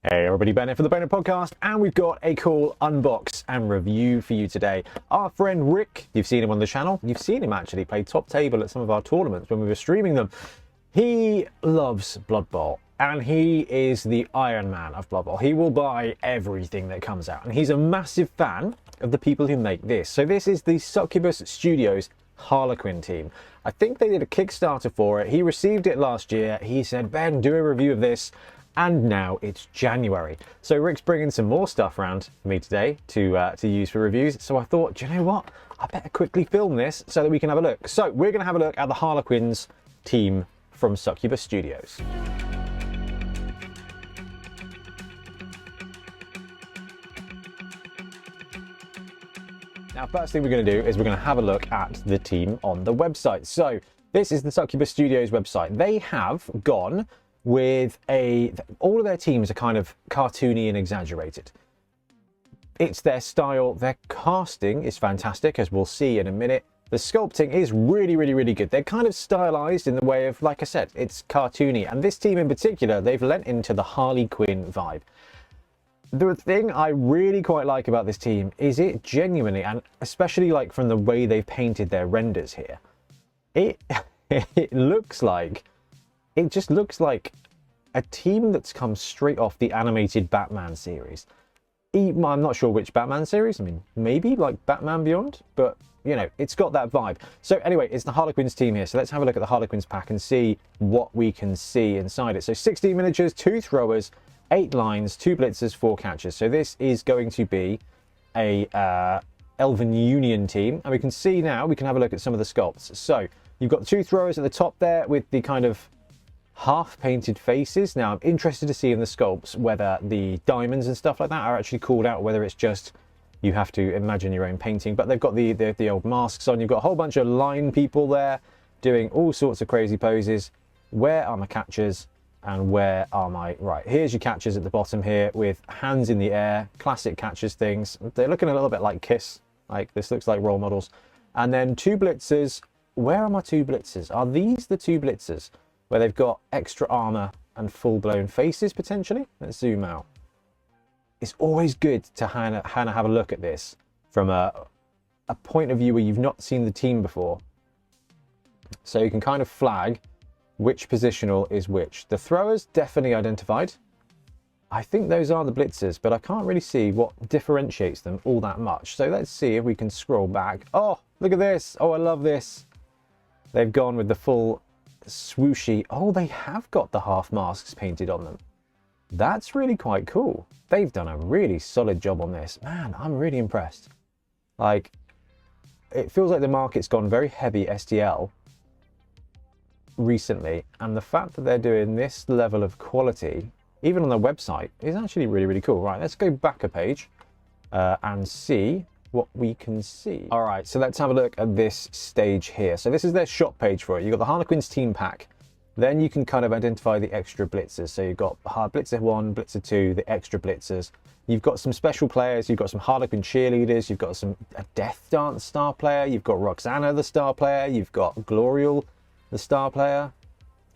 Hey everybody, Ben here for the Bonehead podcast, and we've got a cool unbox and review for you today. Our friend Rick, you've seen him on the channel, you've seen him actually play top table at some of our tournaments when we were streaming them. He loves Blood Bowl, and he is the Iron Man of Blood Bowl. He will buy everything that comes out, and he's a massive fan of the people who make this. So this is the Sukubus Studios Harlequin team. I think they did a Kickstarter for it. He received it last year. He said, Ben, do a review of this. And now it's January. So Rick's bringing some more stuff around for me today to use for reviews. So I thought, do you know what? I better quickly film this so that we can have a look. So we're going to have a look at the Harlequins team from Sukubus Studios. Now, first thing we're going to do is we're going to have a look at the team on the website. So this is the Sukubus Studios website. They have gone with all of their teams are kind of cartoony and exaggerated. It's their style. Their casting is fantastic, as we'll see in a minute. The sculpting is really good. They're kind of stylized in the way of, like I said, it's cartoony. And this team in particular, they've lent into the Harlequin vibe. The thing I really quite like about this team is it genuinely, and especially like from the way they've painted their renders here, it just looks like a team that's come straight off the animated Batman series. I'm not sure which Batman series. I mean, maybe like Batman Beyond, but you know, it's got that vibe. So anyway, it's the Harlequins team here. So let's have a look at the Harlequins pack and see what we can see inside it. So 16 miniatures, 2 throwers, 8 lines, 2 blitzers, 4 catchers. So this is going to be a Elven Union team. And we can see now, we can have a look at some of the sculpts. So you've got 2 throwers at the top there with the kind of half painted faces. Now I'm interested to see in the sculpts whether the diamonds and stuff like that are actually called out, whether it's just you have to imagine your own painting. But they've got the old masks on. You've got a whole bunch of line people there doing all sorts of crazy poses. Where are my catchers and where are my... Right, here's your catchers at the bottom here with hands in the air, classic catchers things. They're looking a little bit like Kiss, like this looks like role models. And then 2 blitzers. Where are my 2 blitzers? Are these the 2 blitzers where they've got extra armor and full-blown faces potentially? Let's zoom out. It's always good to kind of have a look at this from a point of view where you've not seen the team before. So you can kind of flag which positional is which. The throwers definitely identified. I think those are the blitzers, but I can't really see what differentiates them all that much. So let's see if we can scroll back. Oh, look at this. Oh, I love this. They've gone with the full swooshy. Oh, they have got the half masks painted on them. That's really quite cool. They've done a really solid job on this. Man, I'm really impressed. Like, it feels like the market's gone very heavy STL recently, and the fact that they're doing this level of quality, even on their website, is actually really cool. Right, let's go back a page and see what we can see. All right, so let's have a look at this stage here. So this is their shop page for it. You've got the Harlequins team pack. Then you can kind of identify the extra blitzers. So you've got Blitzer 1, Blitzer 2, the extra blitzers. You've got some special players. You've got some Harlequin cheerleaders. You've got a Death Dance star player. You've got Roxanna, the star player. You've got Gloral, the star player.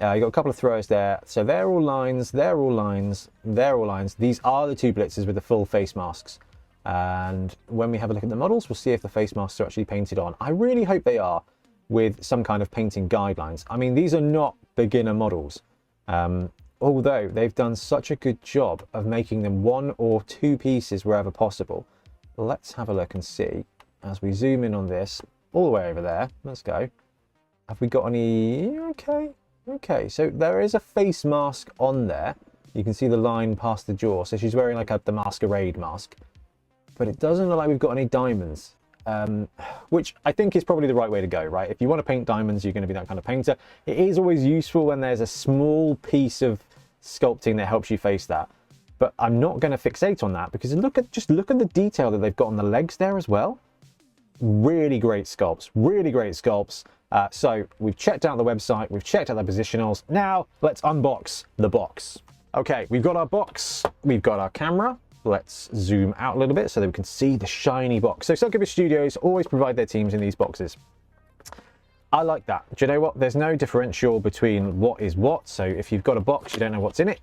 You've got a couple of throwers there. So they're all lines, they're all lines, they're all lines. These are the 2 blitzers with the full face masks. And when we have a look at the models, we'll see if the face masks are actually painted on. I really hope they are, with some kind of painting guidelines. I mean, these are not beginner models, although they've done such a good job of making them 1 or 2 pieces wherever possible. Let's have a look and see as we zoom in on this all the way over there. Let's go. Have we got any? Okay, so there is a face mask on there. You can see the line past the jaw, so she's wearing like the masquerade mask. But it doesn't look like we've got any diamonds, which I think is probably the right way to go, right? If you want to paint diamonds, you're going to be that kind of painter. It is always useful when there's a small piece of sculpting that helps you face that. But I'm not going to fixate on that because just look at the detail that they've got on the legs there as well. Really great sculpts, really great sculpts. So we've checked out the website, we've checked out the positionals. Now let's unbox the box. Okay, we've got our box, we've got our camera. Let's zoom out a little bit so that we can see the shiny box. So Sukubus Studios always provide their teams in these boxes. I like that. Do you know what? There's no differential between what is what. So if you've got a box, you don't know what's in it,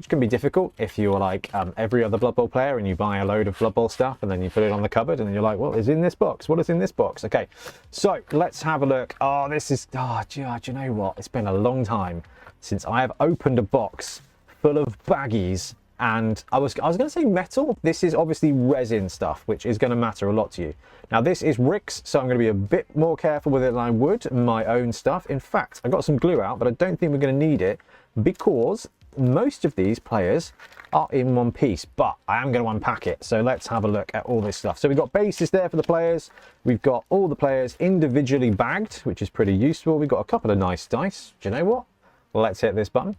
which can be difficult if you're like every other Blood Bowl player and you buy a load of Blood Bowl stuff and then you put it on the cupboard and then you're like, what is in this box? What is in this box? Okay, so let's have a look. Oh, this is, oh, do you know what? It's been a long time since I have opened a box full of baggies. And I was going to say metal. This is obviously resin stuff, which is going to matter a lot to you. Now, this is Rick's, so I'm going to be a bit more careful with it than I would my own stuff. In fact, I got some glue out, but I don't think we're going to need it because most of these players are in one piece, but I am going to unpack it. So let's have a look at all this stuff. So we've got bases there for the players. We've got all the players individually bagged, which is pretty useful. We've got a couple of nice dice. Do you know what? Let's hit this button.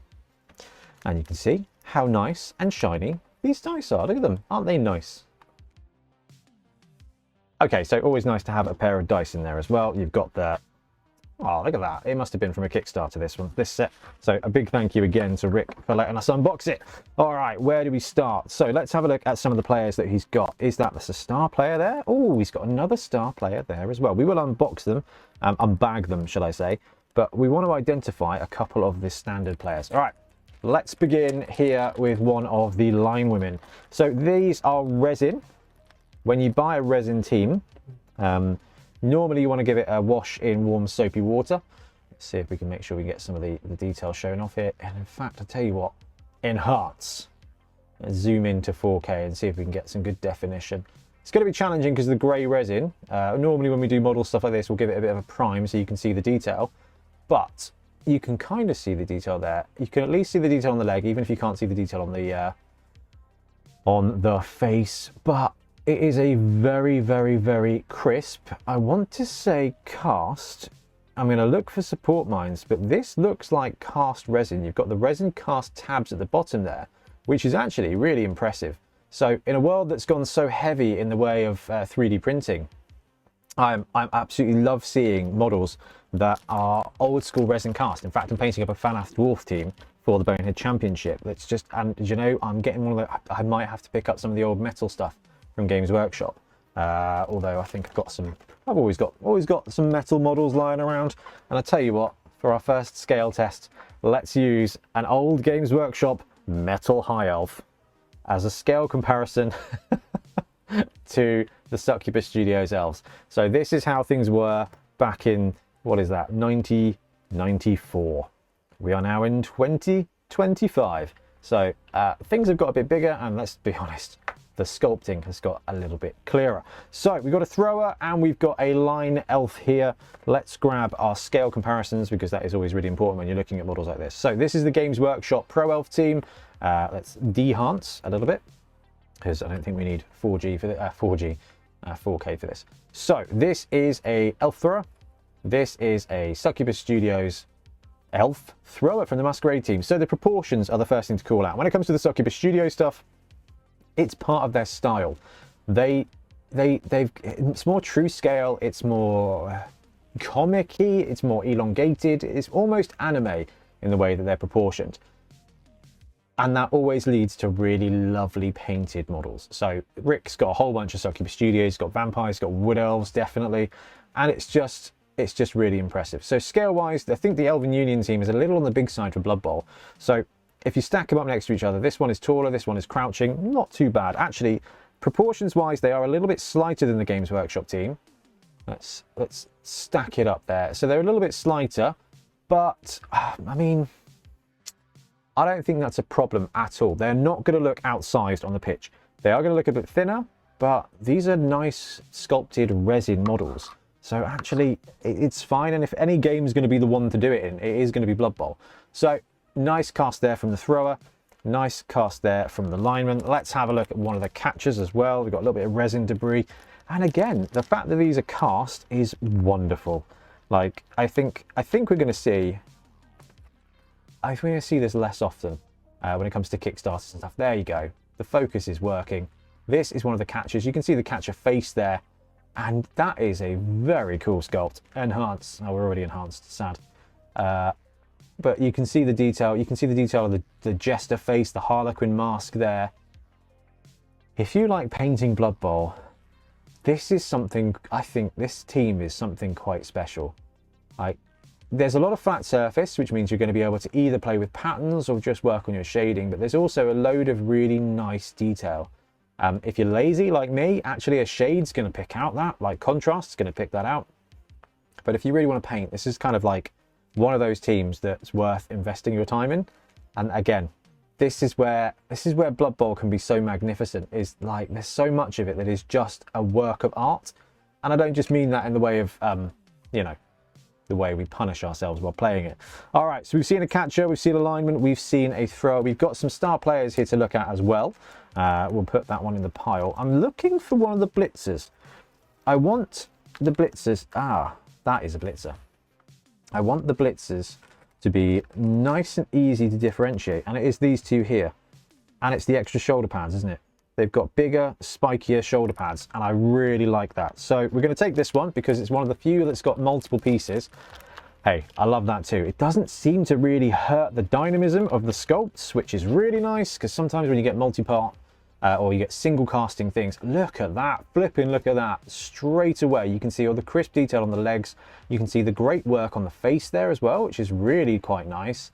And you can see how nice and shiny these dice are. Look at them. Aren't they nice? Okay, so always nice to have a pair of dice in there as well. You've got the... Oh, look at that. It must have been from a Kickstarter, this set. So a big thank you again to Rick for letting us unbox it. All right, where do we start? So let's have a look at some of the players that he's got. Is that a star player there? Oh, he's got another star player there as well. We will unbox them, unbag them, shall I say. But we want to identify a couple of the standard players. All right. Let's begin here with one of the line women. So these are resin. When you buy a resin team, normally you want to give it a wash in warm soapy water. Let's see if we can make sure we get some of the details shown off here. And in fact, I'll tell you what, enhance. Let's zoom into 4K and see if we can get some good definition. It's going to be challenging because the grey resin, normally when we do model stuff like this, we'll give it a bit of a prime so you can see the detail. But you can kind of see the detail there. You can at least see the detail on the leg, even if you can't see the detail on the face. But it is a very, very, very crisp, I want to say cast. I'm going to look for support mines, but this looks like cast resin. You've got the resin cast tabs at the bottom there, which is actually really impressive. So in a world that's gone so heavy in the way of 3D printing, I absolutely love seeing models that are old school resin cast. In fact, I'm painting up a Fanath Dwarf team for the Bonehead Championship. That's just, and you know, I'm getting one of the, I might have to pick up some of the old metal stuff from Games Workshop. Although I think I've got some, I've always got some metal models lying around. And I tell you what, for our first scale test, let's use an old Games Workshop metal high elf as a scale comparison to the Sukubus Studios elves. So this is how things were back in, what is that, 1994. We are now in 2025. So things have got a bit bigger, and let's be honest, the sculpting has got a little bit clearer. So we've got a thrower and we've got a line elf here. Let's grab our scale comparisons because that is always really important when you're looking at models like this. So this is the Games Workshop Pro Elf team. Let's de-hance a little bit because I don't think we need 4G for the 4K for this. So this is a elf thrower. This is a Sukubus Studios elf thrower from the Masquerade team. So the proportions are the first thing to call out. When it comes to the Sukubus Studio stuff, it's part of their style. It's more true scale, it's more comic-y, it's more elongated, it's almost anime in the way that they're proportioned. And that always leads to really lovely painted models. So Rick's got a whole bunch of Sukubus Studios, he's got vampires, he's got wood elves, definitely. And it's just really impressive. So scale-wise, I think the Elven Union team is a little on the big side for Blood Bowl. So if you stack them up next to each other, this one is taller, this one is crouching, not too bad. Actually, proportions-wise, they are a little bit slighter than the Games Workshop team. Let's stack it up there. So they're a little bit slighter, but I mean, I don't think that's a problem at all. They're not going to look outsized on the pitch. They are going to look a bit thinner, but these are nice sculpted resin models. So actually, it's fine. And if any game is going to be the one to do it in, it is going to be Blood Bowl. So nice cast there from the thrower. Nice cast there from the lineman. Let's have a look at one of the catchers as well. We've got a little bit of resin debris. And again, the fact that these are cast is wonderful. Like, I think we're going to see... I think we're going to see this less often when it comes to Kickstarters and stuff. There you go. The focus is working. This is one of the catchers. You can see the catcher face there. And that is a very cool sculpt. Enhance. Oh, we're already enhanced. Sad. But you can see the detail. You can see the detail of the jester face, the Harlequin mask there. If you like painting Blood Bowl, this is something, I think this team is something quite special. Like, there's a lot of flat surface, which means you're going to be able to either play with patterns or just work on your shading, but there's also a load of really nice detail. If you're lazy like me, actually a shade's going to pick out that, like contrast's going to pick that out. But if you really want to paint, this is kind of like one of those teams that's worth investing your time in. And again, this is where Blood Bowl can be so magnificent, is like there's so much of it that is just a work of art. And I don't just mean that in the way of, you know, the way we punish ourselves while playing it. All right, so we've seen a catcher, we've seen alignment, we've seen a thrower. We've got some star players here to look at as well. We'll put that one in the pile. I'm looking for one of the blitzers. I want the blitzers. Ah, that is a blitzer. I want the blitzers to be nice and easy to differentiate, and it is these two here. And it's the extra shoulder pads, isn't it? They've got bigger, spikier shoulder pads, and I really like that. So we're going to take this one because it's one of the few that's got multiple pieces. Hey, I love that too. It doesn't seem to really hurt the dynamism of the sculpts, which is really nice, because sometimes when you get multi-part or you get single casting things, look at that, flipping look at that. Straight away you can see all the crisp detail on the legs. You can see the great work on the face there as well, which is really quite nice.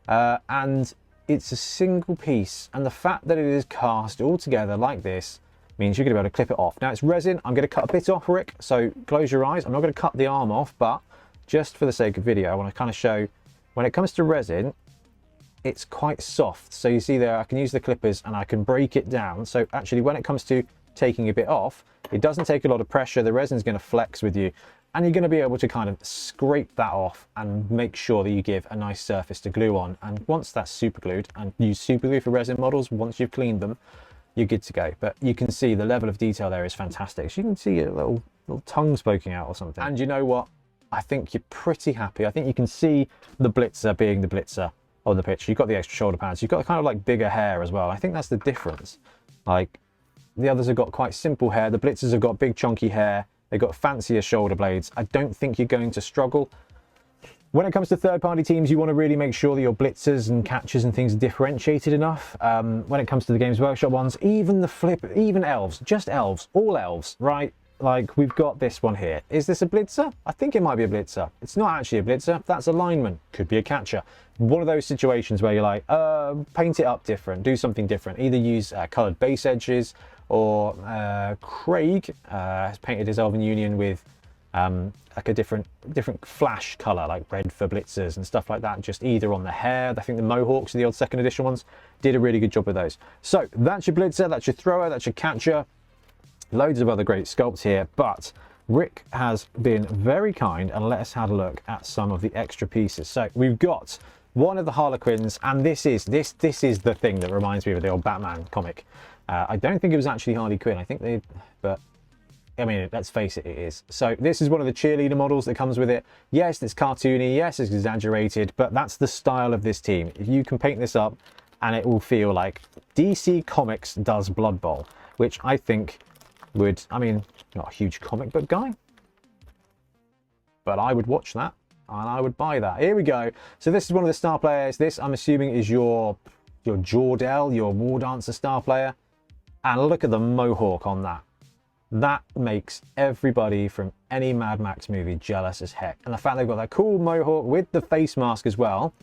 And it's a single piece, and the fact that it is cast all together like this means you're going to be able to clip it off. Now it's resin. I'm going to cut a bit off, Rick, so close your eyes. I'm not going to cut the arm off, but just for the sake of video, I want to kind of show when it comes to resin, it's quite soft. So you see there, I can use the clippers and I can break it down. So actually when it comes to taking a bit off, it doesn't take a lot of pressure. The resin's going to flex with you, and you're going to be able to kind of scrape that off and make sure that you give a nice surface to glue on. And once that's super glued, and use super glue for resin models, once you've cleaned them, you're good to go. But you can see the level of detail there is fantastic. So you can see a little tongues poking out or something. And you know what? I think you're pretty happy. I think you can see the blitzer being the blitzer on the pitch. You've got the extra shoulder pads. You've got kind of like bigger hair as well. I think that's the difference. Like the others have got quite simple hair. The blitzers have got big chunky hair. They've got fancier shoulder blades. I don't think you're going to struggle. When it comes to third-party teams, you want to really make sure that your blitzers and catchers and things are differentiated enough. When it comes to the Games Workshop ones, even elves, just elves, all elves, right? Like we've got this one here. Is this a blitzer? I think it might be a blitzer. It's not actually a blitzer. That's a lineman. Could be a catcher. One of those situations where you're like, paint it up different, do something different. Either use coloured base edges, or Craig has painted his Elven Union with like a different flash colour, like red for blitzers and stuff like that, just either on the hair. I think the Mohawks, the old second edition ones, did a really good job with those. So that's your blitzer, that's your thrower, that's your catcher. Loads of other great sculpts here, but Rick has been very kind and let us have a look at some of the extra pieces. So we've got one of the Harlequins, and this is the thing that reminds me of the old Batman comic. I don't think it was actually Harley Quinn. I think but I mean, let's face it, it is. So this is one of the cheerleader models that comes with it. Yes, it's cartoony. Yes, it's exaggerated, but that's the style of this team. If you can paint this up, and it will feel like DC Comics does Blood Bowl, which I think would, I mean, not a huge comic book guy, but I would watch that and I would buy that. Here we go. So this is one of the star players. This, I'm assuming, is your Jordell, your War Dancer star player. And look at the mohawk on that. That makes everybody from any Mad Max movie jealous as heck. And the fact they've got that cool mohawk with the face mask as well,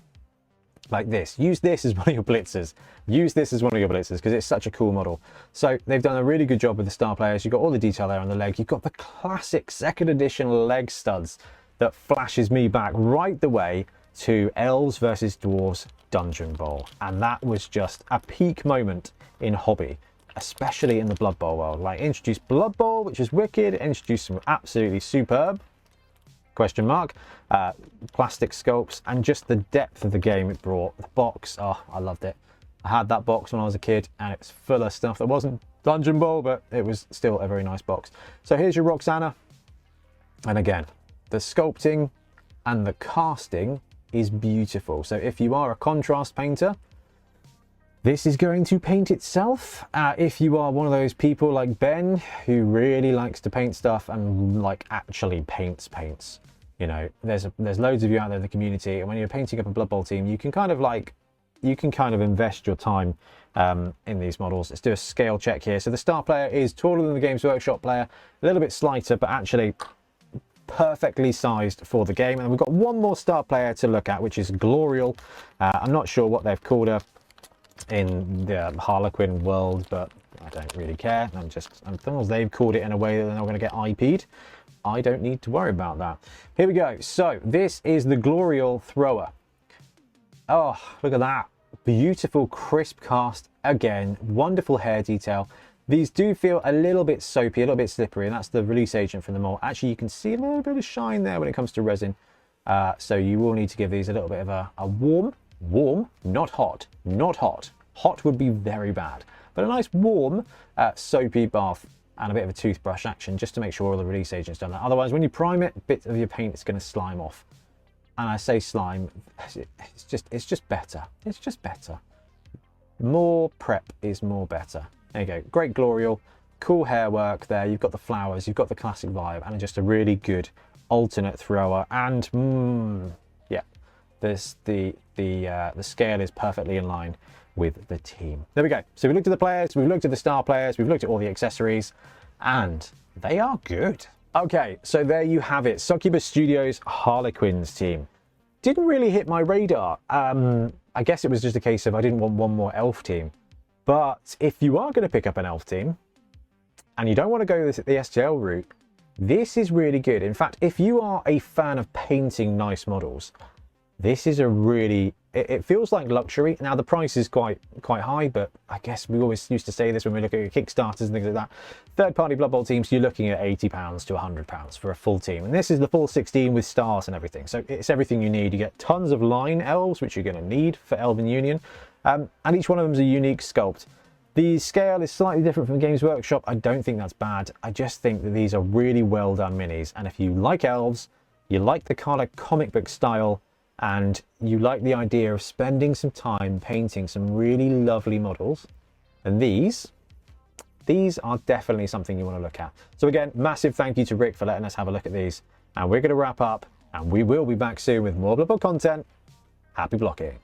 like this. Use this as one of your blitzers. Use this as one of your blitzers because it's such a cool model. So they've done a really good job with the star players. You've got all the detail there on the leg. You've got the classic second edition leg studs that flashes me back right the way to Elves versus Dwarves Dungeon Bowl. And that was just a peak moment in hobby, especially in the Blood Bowl world. Like, introduce Blood Bowl, which is wicked, introduce some absolutely superb, question mark, plastic sculpts, and just the depth of the game it brought. The box, oh, I loved it. I had that box when I was a kid, and it's full of stuff that wasn't Dungeon Bowl, but it was still a very nice box. So here's your Roxanna, and again, the sculpting and the casting is beautiful. So if you are a contrast painter, this is going to paint itself. If you are one of those people like Ben who really likes to paint stuff and like actually paints, you know, there's loads of you out there in the community, and when you're painting up a Blood Bowl team, you can kind of invest your time in these models. Let's do a scale check here. So the star player is taller than the Games Workshop player, a little bit slighter, but actually perfectly sized for the game. And we've got one more star player to look at, which is Gloral. I'm not sure what they've called her in the Harlequin world, but I don't really care. As long as they've called it in a way that they're not going to get IP'd, I don't need to worry about that. Here we go. So this is the Gloral thrower. Oh, look at that. Beautiful crisp cast again. Wonderful hair detail. These do feel a little bit soapy, a little bit slippery, and that's the release agent from the mold. Actually, you can see a little bit of shine there when it comes to resin. So you will need to give these a little bit of a warm, not hot, not hot. Hot would be very bad, but a nice warm, soapy bath and a bit of a toothbrush action just to make sure all the release agent's done that. Otherwise, when you prime it, bits of your paint is going to slime off. And I say slime, it's just better. It's just better. More prep is more better. There you go, great Gloral, cool hair work there. You've got the flowers, you've got the classic vibe, and just a really good alternate thrower. And yeah, the scale is perfectly in line with the team. There we go. So we looked at the players, we've looked at the star players, we've looked at all the accessories, and they are good. Okay, so there you have it. Sukubus Studios Harlequins team. Didn't really hit my radar. I guess it was just a case of I didn't want one more elf team. But if you are going to pick up an elf team and you don't want to go the STL route, this is really good. In fact, if you are a fan of painting nice models, this is a really, it feels like luxury. Now the price is quite high, but I guess we always used to say this when we look at Kickstarters and things like that. Third-party Blood Bowl teams, you're looking at £80 to £100 for a full team. And this is the full 16 with stars and everything. So it's everything you need. You get tons of line elves, which you're going to need for Elven Union. And each one of them is a unique sculpt. The scale is slightly different from Games Workshop. I don't think that's bad. I just think that these are really well done minis. And if you like elves, you like the kind of comic book style, and you like the idea of spending some time painting some really lovely models, and these are definitely something you want to look at. So again, massive thank you to Rick for letting us have a look at these, and we're going to wrap up, and we will be back soon with more Blood Bowl content. Happy blocking.